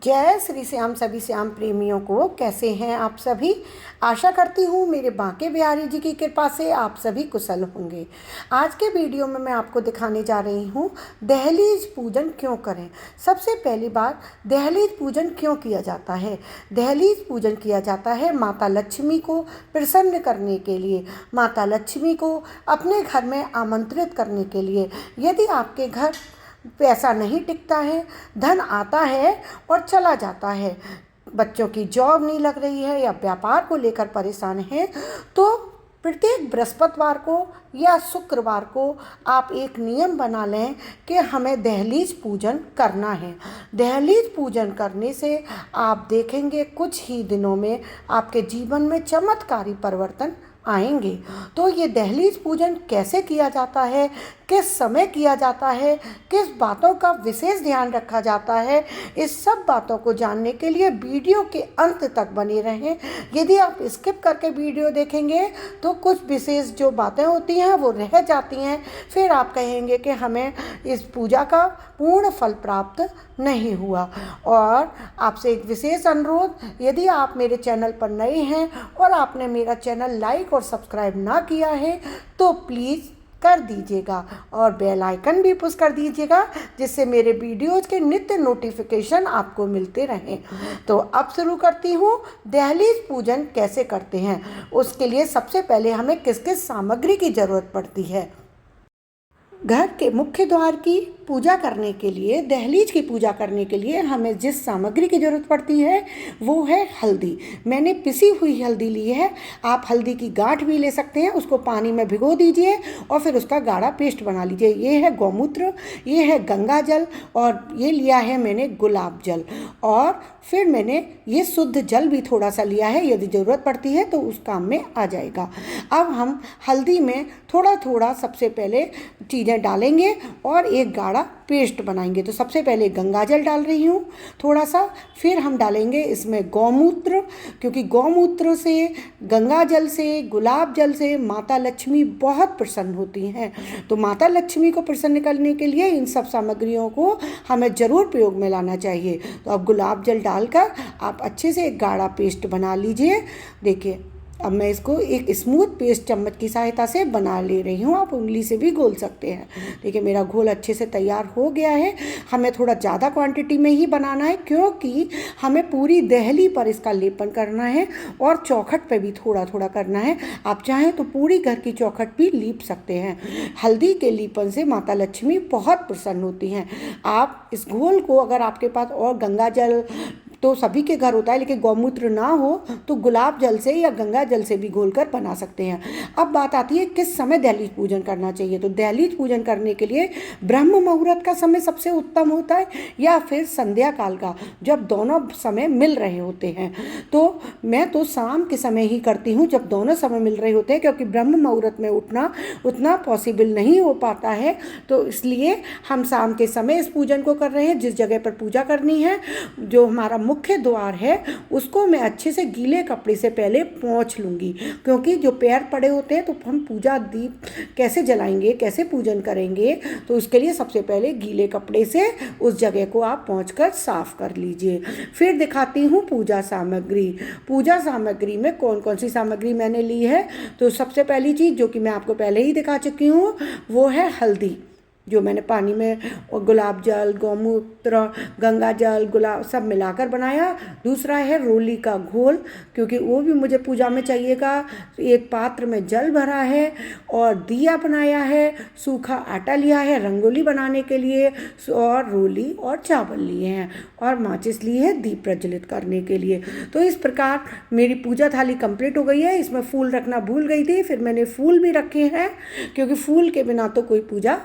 जय श्री श्याम सभी श्याम प्रेमियों को। कैसे हैं आप सभी। आशा करती हूँ मेरे बांके बिहारी जी की कृपा से आप सभी कुशल होंगे। आज के वीडियो में मैं आपको दिखाने जा रही हूँ दहलीज पूजन क्यों करें। सबसे पहली बात, दहलीज पूजन क्यों किया जाता है। दहलीज पूजन किया जाता है माता लक्ष्मी को प्रसन्न करने के लिए, माता लक्ष्मी को अपने घर में आमंत्रित करने के लिए। यदि आपके घर पैसा नहीं टिकता है, धन आता है और चला जाता है, बच्चों की जॉब नहीं लग रही है या व्यापार को लेकर परेशान हैं, तो प्रत्येक बृहस्पतिवार को या शुक्रवार को आप एक नियम बना लें कि हमें दहलीज पूजन करना है। दहलीज पूजन करने से आप देखेंगे कुछ ही दिनों में आपके जीवन में चमत्कारी परिवर्तन आएंगे। तो ये दहलीज पूजन कैसे किया जाता है, किस समय किया जाता है, किस बातों का विशेष ध्यान रखा जाता है, इस सब बातों को जानने के लिए वीडियो के अंत तक बने रहें। यदि आप स्किप करके वीडियो देखेंगे तो कुछ विशेष जो बातें होती हैं वो रह जाती हैं, फिर आप कहेंगे कि हमें इस पूजा का पूर्ण फल प्राप्त नहीं हुआ। और आपसे एक विशेष अनुरोध, यदि आप मेरे चैनल पर नए हैं और आपने मेरा चैनल लाइक और सब्सक्राइब ना किया है तो प्लीज़ कर दीजिएगा और बेल आइकन भी पुश कर दीजिएगा, जिससे मेरे वीडियोज़ के नित्य नोटिफिकेशन आपको मिलते रहें। तो अब शुरू करती हूँ दहलीज पूजन कैसे करते हैं। उसके लिए सबसे पहले हमें किस किस सामग्री की ज़रूरत पड़ती है। घर के मुख्य द्वार की पूजा करने के लिए, दहलीज की पूजा करने के लिए हमें जिस सामग्री की ज़रूरत पड़ती है वो है हल्दी। मैंने पिसी हुई हल्दी ली है। आप हल्दी की गांठ भी ले सकते हैं, उसको पानी में भिगो दीजिए और फिर उसका गाढ़ा पेस्ट बना लीजिए। ये है गौमूत्र, ये है गंगा जल और ये लिया है मैंने गुलाब जल। और फिर मैंने ये शुद्ध जल भी थोड़ा सा लिया है, यदि ज़रूरत पड़ती है तो उस काम में आ जाएगा। अब हम हल्दी में थोड़ा थोड़ा सबसे पहले चीज़ें डालेंगे और एक गाढ़ा पेस्ट बनाएंगे। तो सबसे पहले गंगा जल डाल रही हूँ थोड़ा सा, फिर हम डालेंगे इसमें गौमूत्र, क्योंकि गौमूत्र से, गंगा जल से, गुलाब जल से माता लक्ष्मी बहुत प्रसन्न होती हैं। तो माता लक्ष्मी को प्रसन्न करने के लिए इन सब सामग्रियों को हमें ज़रूर प्रयोग में लाना चाहिए। तो अब गुलाब जल डालकर आप अच्छे से एक गाढ़ा पेस्ट बना लीजिए। देखिए अब मैं इसको एक स्मूथ पेस्ट चम्मच की सहायता से बना ले रही हूँ। आप उंगली से भी घोल सकते हैं। देखिए मेरा घोल अच्छे से तैयार हो गया है। हमें थोड़ा ज़्यादा क्वांटिटी में ही बनाना है, क्योंकि हमें पूरी दहली पर इसका लेपन करना है और चौखट पे भी थोड़ा थोड़ा करना है। आप चाहें तो पूरी घर की चौखट भी लीप सकते हैं। हल्दी के लीपन से माता लक्ष्मी बहुत प्रसन्न होती हैं। आप इस घोल को, अगर आपके पास और गंगा जल तो सभी के घर होता है, लेकिन गौमूत्र ना हो तो गुलाब जल से या गंगा जल से भी घोलकर बना सकते हैं। अब बात आती है किस समय दहलीज पूजन करना चाहिए। तो दहलीज पूजन करने के लिए ब्रह्म मुहूर्त का समय सबसे उत्तम होता है, या फिर संध्या काल का, जब दोनों समय मिल रहे होते हैं। तो मैं तो शाम के समय ही करती हूँ, जब दोनों समय मिल रहे होते हैं, क्योंकि ब्रह्म मुहूर्त में उठना उतना पॉसिबल नहीं हो पाता है। तो इसलिए हम शाम के समय इस पूजन को कर रहे हैं। जिस जगह पर पूजा करनी है, जो हमारा मुख्य द्वार है, उसको मैं अच्छे से गीले कपड़े से पहले पोंछ लूँगी, क्योंकि जो पैर पड़े होते हैं तो हम पूजा दीप कैसे जलाएंगे, कैसे पूजन करेंगे। तो उसके लिए सबसे पहले गीले कपड़े से उस जगह को आप पोंछकर साफ कर लीजिए। फिर दिखाती हूँ पूजा सामग्री। पूजा सामग्री में कौन कौन सी सामग्री मैंने ली है। तो सबसे पहली चीज़ जो कि मैं आपको पहले ही दिखा चुकी हूँ वो है हल्दी, जो मैंने पानी में और गुलाब जल, गौमूत्र, गंगा जल, गुलाब सब मिलाकर बनाया। दूसरा है रोली का घोल, क्योंकि वो भी मुझे पूजा में चाहिएगा। एक पात्र में जल भरा है और दिया बनाया है, सूखा आटा लिया है रंगोली बनाने के लिए, और रोली और चावल लिए हैं, और माचिस ली है दीप प्रज्वलित करने के लिए। तो इस प्रकार मेरी पूजा थाली कंप्लीट हो गई है। इसमें फूल रखना भूल गई थी, फिर मैंने फूल भी रखे हैं, क्योंकि फूल के बिना तो कोई पूजा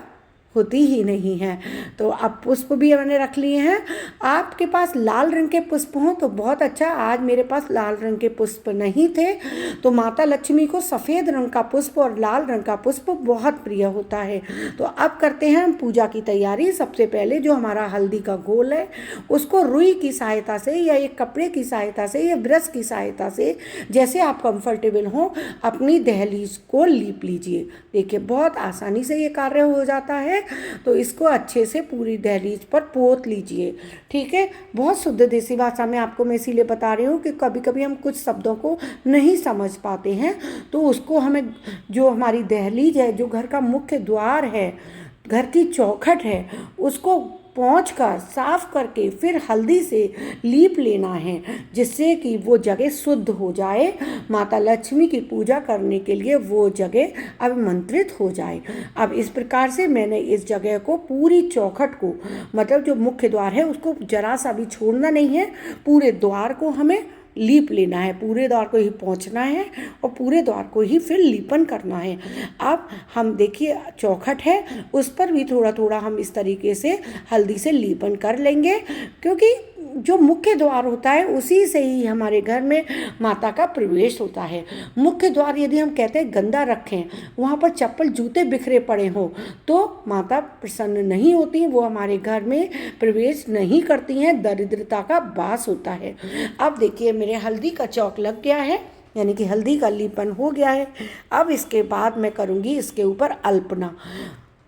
होती ही नहीं है। तो अब पुष्प भी मैंने रख लिए हैं। आपके पास लाल रंग के पुष्प हों तो बहुत अच्छा। आज मेरे पास लाल रंग के पुष्प नहीं थे, तो माता लक्ष्मी को सफ़ेद रंग का पुष्प और लाल रंग का पुष्प बहुत प्रिय होता है। तो अब करते हैं हम पूजा की तैयारी। सबसे पहले जो हमारा हल्दी का घोल है, उसको रुई की सहायता से या एक कपड़े की सहायता से या ब्रश की सहायता से, जैसे आप कंफर्टेबल हों, अपनी दहलीज को लीप लीजिए। देखिए बहुत आसानी से ये कार्य हो जाता है। तो इसको अच्छे से पूरी दहलीज पर पोत लीजिए। ठीक है, बहुत शुद्ध देसी भाषा में आपको मैं इसीलिए बता रही हूँ कि कभी कभी हम कुछ शब्दों को नहीं समझ पाते हैं, तो उसको हमें, जो हमारी दहलीज है, जो घर का मुख्य द्वार है, घर की चौखट है, उसको पोंछकर साफ करके फिर हल्दी से लीप लेना है, जिससे कि वो जगह शुद्ध हो जाए, माता लक्ष्मी की पूजा करने के लिए वो जगह अभिमंत्रित हो जाए। अब इस प्रकार से मैंने इस जगह को, पूरी चौखट को, मतलब जो मुख्य द्वार है उसको जरा सा भी छोड़ना नहीं है, पूरे द्वार को हमें लीप लेना है, पूरे द्वार को ही पोंछना है और पूरे द्वार को ही फिर लीपन करना है। अब हम देखिए चौखट है, उस पर भी थोड़ा थोड़ा हम इस तरीके से हल्दी से लीपन कर लेंगे, क्योंकि जो मुख्य द्वार होता है उसी से ही हमारे घर में माता का प्रवेश होता है। मुख्य द्वार यदि हम कहते हैं गंदा रखें, वहाँ पर चप्पल जूते बिखरे पड़े हों, तो माता प्रसन्न नहीं होती, वो हमारे घर में प्रवेश नहीं करती हैं, दरिद्रता का वास होता है। अब देखिए मेरे हल्दी का चौक लग गया है, यानी कि हल्दी का लीपन हो गया है। अब इसके बाद मैं करूँगी इसके ऊपर अल्पना।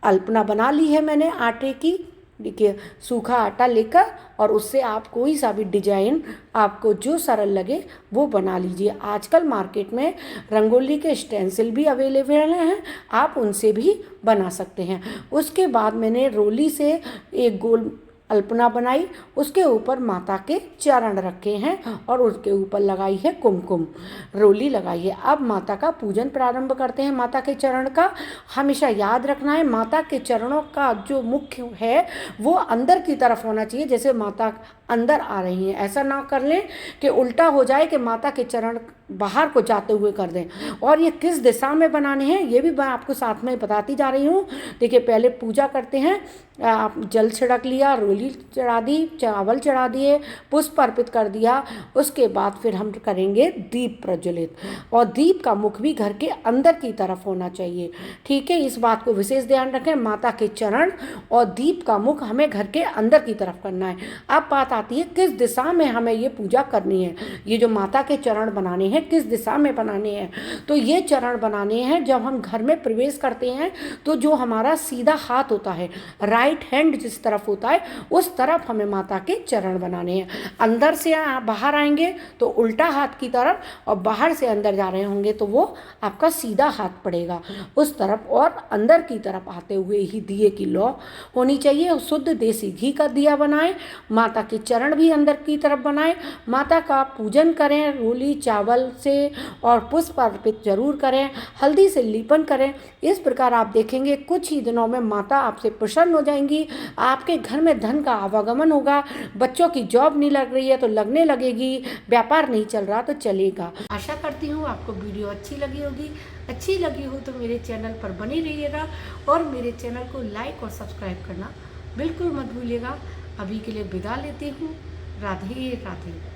अल्पना बना ली है मैंने आटे की। देखिए सूखा आटा लेकर और उससे आप कोई सा भी डिजाइन आपको जो सरल लगे वो बना लीजिए। आजकल मार्केट में रंगोली के स्टेंसिल भी अवेलेबल हैं, आप उनसे भी बना सकते हैं। उसके बाद मैंने रोली से एक गोल अल्पना बनाई, उसके ऊपर माता के चरण रखे हैं और उसके ऊपर लगाई है कुमकुम, रोली लगाई है। अब माता का पूजन प्रारंभ करते हैं। माता के चरण का हमेशा याद रखना है, माता के चरणों का जो मुख्य है वो अंदर की तरफ होना चाहिए, जैसे माता अंदर आ रही हैं। ऐसा ना कर लें कि उल्टा हो जाए कि माता के चरण बाहर को जाते हुए कर दें। और ये किस दिशा में बनाने हैं ये भी मैं आपको साथ में बताती जा रही हूँ। देखिए पहले पूजा करते हैं, आप जल छिड़क लिया, रोली चढ़ा दी, चावल चढ़ा दिए, पुष्प अर्पित कर दिया। उसके बाद फिर हम करेंगे दीप प्रज्वलित, और दीप का मुख भी घर के अंदर की तरफ होना चाहिए। ठीक है, इस बात को विशेष ध्यान रखें, माता के चरण और दीप का मुख हमें घर के अंदर की तरफ करना है। अब बात आती है किस दिशा में हमें ये पूजा करनी है। ये जो माता के चरण बनाने हैं किस दिशा में बनाने हैं, तो ये चरण बनाने हैं जब हम घर में प्रवेश करते हैं, तो जो हमारा सीधा हाथ होता है, राइट हैंड जिस तरफ होता है उस तरफ हमें माता के चरण बनाने हैं। अंदर से बाहर आएंगे तो उल्टा हाथ की तरफ, और बाहर से अंदर जा रहे होंगे तो वो आपका सीधा हाथ पड़ेगा उस तरफ। और अंदर की तरफ आते हुए ही दिए की लौ होनी चाहिए। शुद्ध देसी घी का दिया बनाएं, माता के चरण भी अंदर की तरफ बनाएं, माता का पूजन करें, रोली चावल से और पुष्प अर्पित जरूर करें, हल्दी से लीपन करें। इस प्रकार आप देखेंगे कुछ ही दिनों में माता आपसे प्रसन्न हो जाएंगी, आपके घर में धन का आवागमन होगा। बच्चों की जॉब नहीं लग रही है तो लगने लगेगी, व्यापार नहीं चल रहा तो चलेगा। आशा करती हूँ आपको वीडियो अच्छी लगी होगी। अच्छी लगी हो तो मेरे चैनल पर बने रहिएगा और मेरे चैनल को लाइक और सब्सक्राइब करना बिल्कुल मत भूलिएगा। अभी के लिए विदा लेती हूँ। राधे राधे।